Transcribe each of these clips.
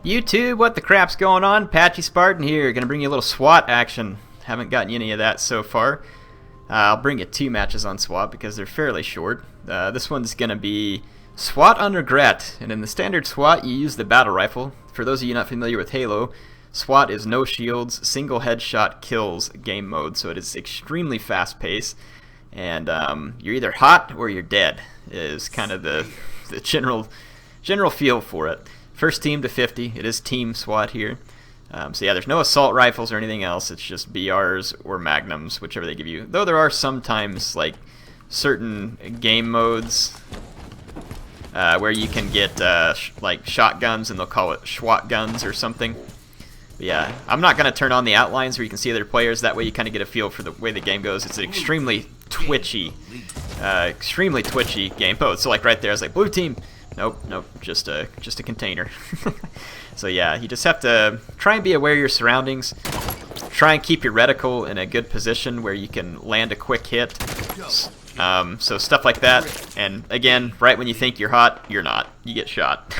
YouTube, what the crap's going on? Patchy Spartan here, gonna bring you a little SWAT action. Haven't gotten any of that so far. I'll bring you 2 matches on SWAT because they're fairly short. This one's gonna be SWAT on regret, and in the standard SWAT you use the battle rifle. For those of you not familiar with Halo, SWAT is no shields, single headshot kills game mode, so it is extremely fast paced, and you're either hot or you're dead is kind of the general feel for it. First team to 50. It is team SWAT here. So yeah, there's no assault rifles or anything else. It's just BRs or magnums, whichever they give you. Though there are sometimes like certain game modes where you can get like shotguns, and they'll call it SWAT guns or something. But yeah, I'm not going to turn on the outlines where you can see other players. That way you kind of get a feel for the way the game goes. It's an extremely twitchy game. Oh, so like right there, it's like blue team. Nope, just a container. So yeah, you just have to try and be aware of your surroundings. Try and keep your reticle in a good position where you can land a quick hit. So stuff like that. And again, right when you think you're hot, you're not. You get shot.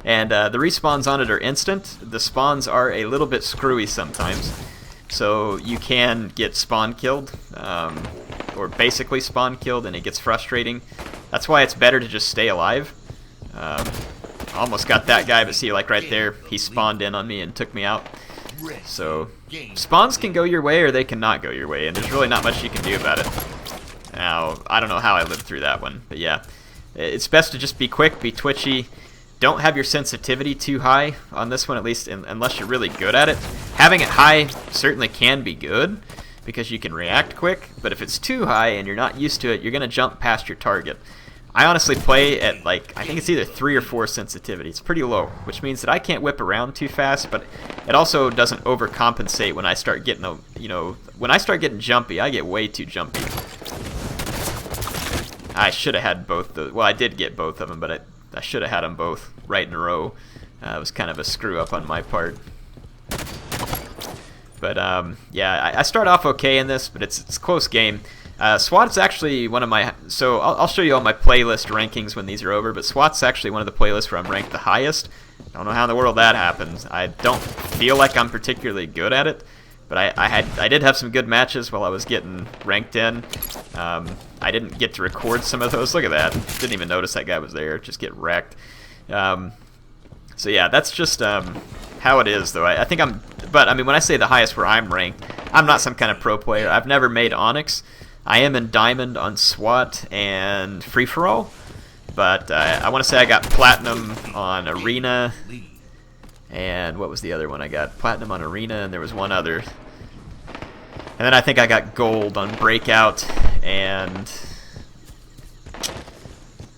And the respawns on it are instant. The spawns are a little bit screwy sometimes. So you can get spawn killed, or basically spawn killed, and it gets frustrating. That's why it's better to just stay alive. Almost got that guy, but see, like right there, he spawned in on me and took me out. So spawns can go your way or they cannot go your way, and there's really not much you can do about it. Now, I don't know how I lived through that one, but yeah, it's best to just be quick, be twitchy. Don't have your sensitivity too high on this one, at least unless you're really good at it. Having it high certainly can be good because you can react quick, but if it's too high and you're not used to it, you're going to jump past your target. I honestly play at, like, I think it's either 3 or 4 sensitivity. It's pretty low, which means that I can't whip around too fast, but it also doesn't overcompensate when I start getting, when I start getting jumpy, I get way too jumpy. I should have had both, well, I did get both of them, but I should have had them both right in a row. It was kind of a screw up on my part. But, yeah, I start off okay in this, but it's a close game. SWAT's actually one of my, so I'll show you all my playlist rankings when these are over, but SWAT's actually one of the playlists where I'm ranked the highest. I don't know how in the world that happens. I don't feel like I'm particularly good at it, but I did have some good matches while I was getting ranked in. I didn't get to record some of those. Look at that. Didn't even notice that guy was there. Just get wrecked. So yeah, that's just how it is, though. I think but I mean, when I say the highest where I'm ranked, I'm not some kind of pro player. I've never made Onyx. I am in Diamond on SWAT and Free-for-All, but I want to say I got Platinum on Arena, and what was the other one I got? Platinum on Arena, and there was one other. And then I think I got Gold on Breakout, and,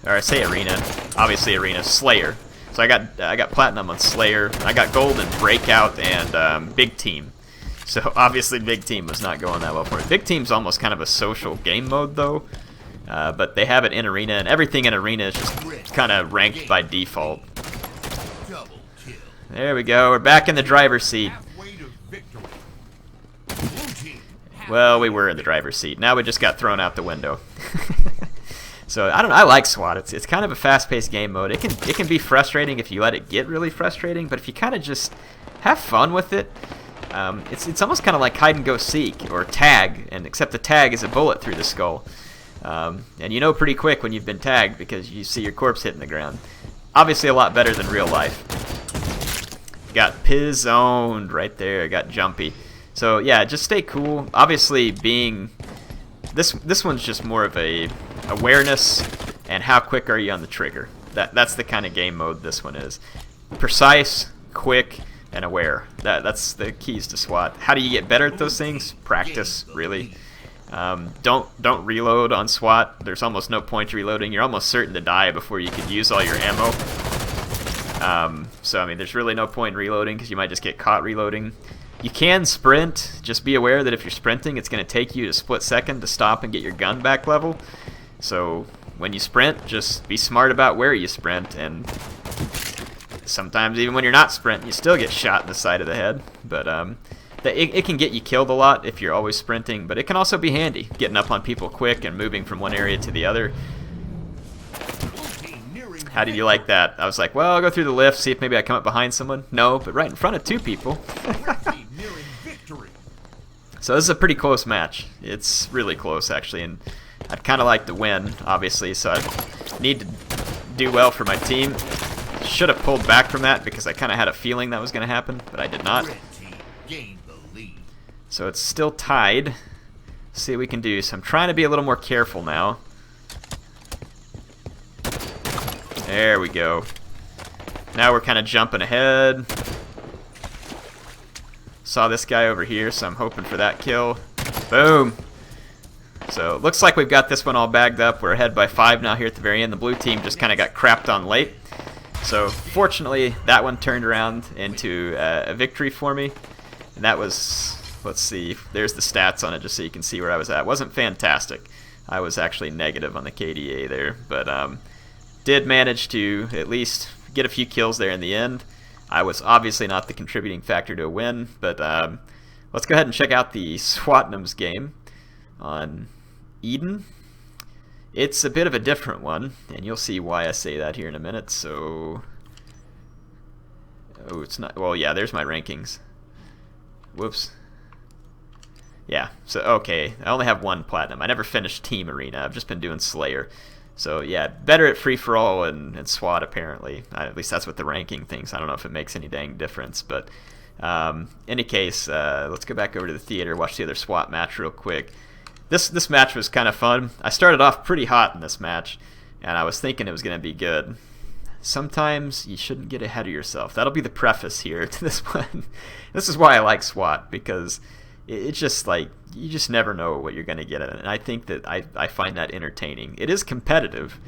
or I say Arena, obviously Arena, Slayer. So I got Platinum on Slayer, I got Gold in Breakout and Big Team. So obviously Big Team was not going that well for me. Big Team's almost kind of a social game mode though, but they have it in Arena, and everything in Arena is just kind of ranked by default. There we go, we're back in the driver's seat. Well, we were in the driver's seat. Now we just got thrown out the window. So I don't know, I like SWAT. It's kind of a fast-paced game mode. It can be frustrating if you let it get really frustrating, but if you kind of just have fun with it, it's almost kind of like hide and go seek or tag, and except the tag is a bullet through the skull, and you know pretty quick when you've been tagged because you see your corpse hitting the ground. Obviously a lot better than real life. Got pizzoned right there. Got jumpy. So yeah, just stay cool. Obviously, being this one's just more of a awareness and how quick are you on the trigger. That's the kind of game mode this one is. Precise, quick, and aware. That's the keys to SWAT. How do you get better at those things? Practice, really. Don't reload on SWAT. There's almost no point to reloading. You're almost certain to die before you could use all your ammo. So I mean, there's really no point in reloading because you might just get caught reloading. You can sprint. Just be aware that if you're sprinting, it's going to take you a split second to stop and get your gun back level. So when you sprint, just be smart about where you sprint, and sometimes even when you're not sprinting, you still get shot in the side of the head. But it can get you killed a lot if you're always sprinting, but it can also be handy, getting up on people quick and moving from one area to the other. How did you like that? I was like, well, I'll go through the lift, see if maybe I come up behind someone. No, but right in front of 2 people. So this is a pretty close match. It's really close, actually, and I'd kind of like to win, obviously, so I need to do well for my team. Should have pulled back from that because I kind of had a feeling that was going to happen, but I did not. So it's still tied. Let's see what we can do. So I'm trying to be a little more careful now. There we go. Now we're kind of jumping ahead. Saw this guy over here, so I'm hoping for that kill. Boom! So it looks like we've got this one all bagged up. We're ahead by 5 now here at the very end. The blue team just kind of got crapped on late. So fortunately, that one turned around into a victory for me. And that was, let's see, there's the stats on it just so you can see where I was at. It wasn't fantastic. I was actually negative on the KDA there, but did manage to at least get a few kills there in the end. I was obviously not the contributing factor to a win, but let's go ahead and check out the Swatnums game on Eden. It's a bit of a different one, and you'll see why I say that here in a minute. So, oh, it's not, well, yeah, there's my rankings. Whoops. Yeah, so, okay, I only have 1 platinum. I never finished Team Arena. I've just been doing Slayer. So, yeah, better at free-for-all and SWAT, apparently. At least that's what the ranking thinks. I don't know if it makes any dang difference, but any case, let's go back over to the theater, watch the other SWAT match real quick. This match was kind of fun. I started off pretty hot in this match, and I was thinking it was going to be good. Sometimes you shouldn't get ahead of yourself. That'll be the preface here to this one. This is why I like SWAT, because it's just like, you just never know what you're going to get at it. And I think that I find that entertaining. It is competitive,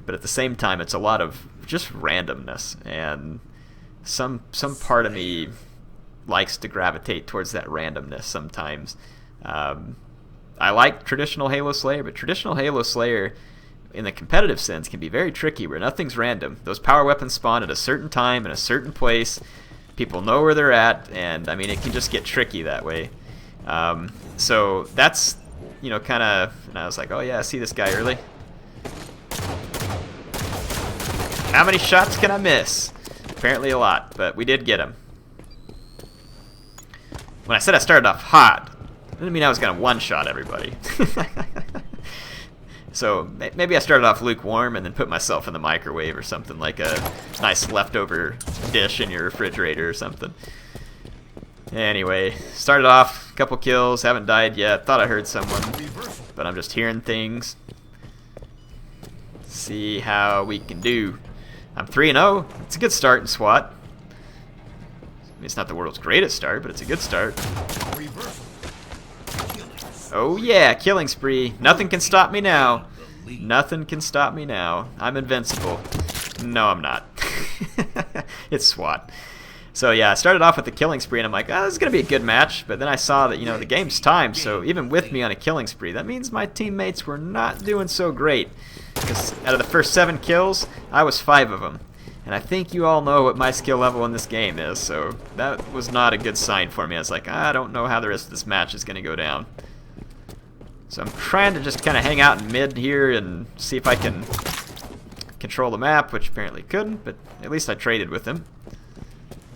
but at the same time, it's a lot of just randomness. And some part of me likes to gravitate towards that randomness sometimes. I like traditional Halo Slayer, but traditional Halo Slayer, in the competitive sense, can be very tricky where nothing's random. Those power weapons spawn at a certain time in a certain place. People know where they're at, and I mean, it can just get tricky that way. So that's, you know, kind of, and I was like, oh yeah, I see this guy early. How many shots can I miss? Apparently a lot, but we did get him. When I said I started off hot, I didn't mean I was going to one-shot everybody. So maybe I started off lukewarm and then put myself in the microwave or something, like a nice leftover dish in your refrigerator or something. Anyway, started off, a couple kills, haven't died yet. Thought I heard someone, but I'm just hearing things. See how we can do. I'm 3-0. It's a good start in SWAT. I mean, it's not the world's greatest start, but it's a good start. Oh yeah, killing spree. Nothing can stop me now. Nothing can stop me now. I'm invincible. No, I'm not. It's SWAT. So yeah, I started off with the killing spree, and I'm like, oh, this is going to be a good match. But then I saw that, you know, the game's timed, so even with me on a killing spree, that means my teammates were not doing so great. Because out of the first 7 kills, I was 5 of them. And I think you all know what my skill level in this game is, so that was not a good sign for me. I was like, I don't know how the rest of this match is going to go down. So I'm trying to just kind of hang out in mid here and see if I can control the map, which apparently couldn't, but at least I traded with him.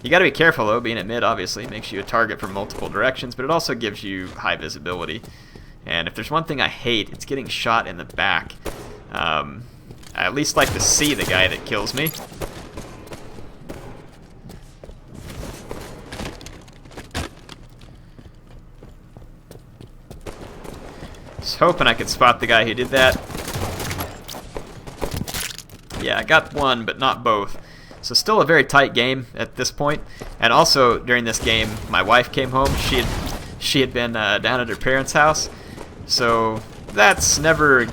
You got to be careful though, being at mid obviously makes you a target from multiple directions, but it also gives you high visibility. And if there's one thing I hate, it's getting shot in the back. I at least like to see the guy that kills me. Just hoping I could spot the guy who did that. Yeah, I got one, but not both. So still a very tight game at this point. And also during this game, my wife came home. She had been down at her parents' house. So that's never a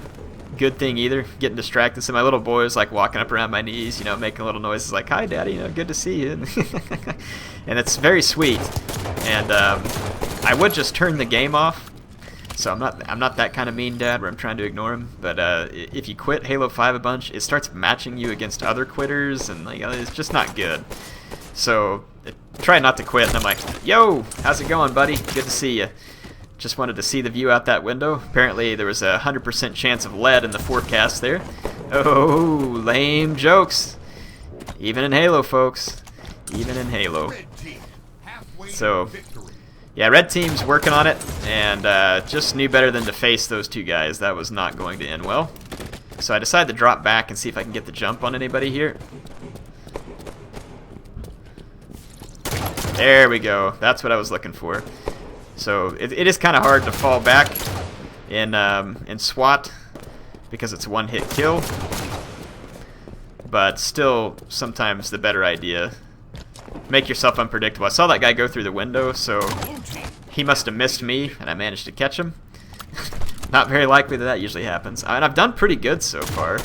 good thing either, getting distracted. So my little boy was like walking up around my knees, you know, making little noises like, "Hi, Daddy, you know, good to see you." And it's very sweet. And I would just turn the game off. So I'm not that kind of mean dad where I'm trying to ignore him. But if you quit Halo 5 a bunch, it starts matching you against other quitters, and like it's just not good. So try not to quit. And I'm like, "Yo, how's it going, buddy? Good to see you." Just wanted to see the view out that window. Apparently there was a 100% chance of lead in the forecast there. Oh, lame jokes. Even in Halo, folks. Even in Halo. So, yeah, red team's working on it, and just knew better than to face those two guys. That was not going to end well. So I decided to drop back and see if I can get the jump on anybody here. There we go. That's what I was looking for. So it is kind of hard to fall back in SWAT because it's a one-hit kill. But still, sometimes the better idea. Make yourself unpredictable. I saw that guy go through the window, so he must have missed me, and I managed to catch him. Not very likely that usually happens. And I've done pretty good so far.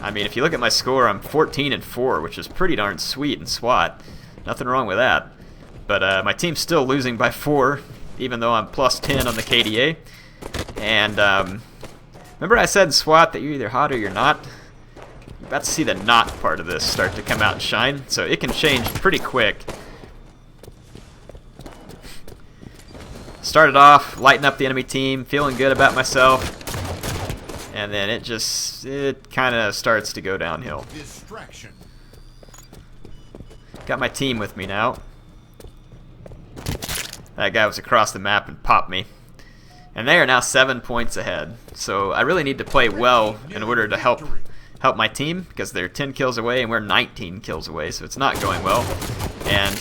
I mean, if you look at my score, I'm 14-4, which is pretty darn sweet in SWAT. Nothing wrong with that. But my team's still losing by 4, even though I'm plus 10 on the KDA. And remember I said in SWAT that you're either hot or you're not? You're about to see the not part of this start to come out and shine, so it can change pretty quick. Started off, lighting up the enemy team, feeling good about myself, and then it kind of starts to go downhill. Distraction. Got my team with me now. That guy was across the map and popped me. And they are now 7 points ahead. So I really need to play well in order to help my team, because they're 10 kills away and we're 19 kills away, so it's not going well. And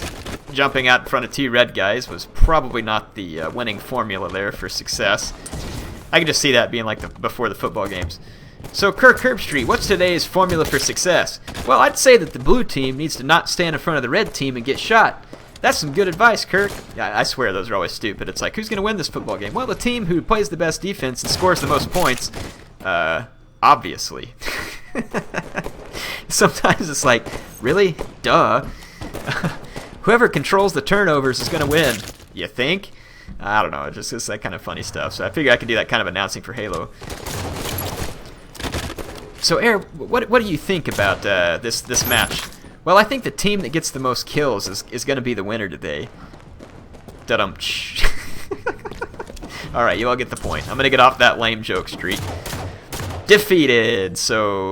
jumping out in front of 2 red guys was probably not the winning formula there for success. I can just see that being like before the football games. So Kirk Herbstreit, what's today's formula for success? Well, I'd say that the blue team needs to not stand in front of the red team and get shot. That's some good advice, Kirk. Yeah, I swear those are always stupid. It's like, who's going to win this football game? Well, the team who plays the best defense and scores the most points. Obviously. Sometimes it's like, really? Duh. Whoever controls the turnovers is going to win. You think? I don't know. It's just that kind of funny stuff. So I figured I could do that kind of announcing for Halo. So, Air, what do you think about this match? Well, I think the team that gets the most kills is going to be the winner today. Da-dum. Alright, you all get the point. I'm going to get off that lame joke streak. Defeated! So,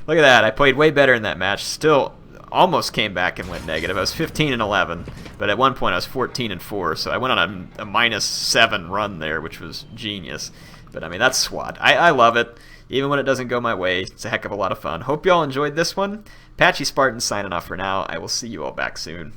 look at that. I played way better in that match. Still almost came back and went negative. I was 15-11, but at one point I was 14-4, so I went on a -7 run there, which was genius. But, I mean, that's SWAT. I love it. Even when it doesn't go my way, it's a heck of a lot of fun. Hope you all enjoyed this one. Patchy Spartan signing off for now. I will see you all back soon.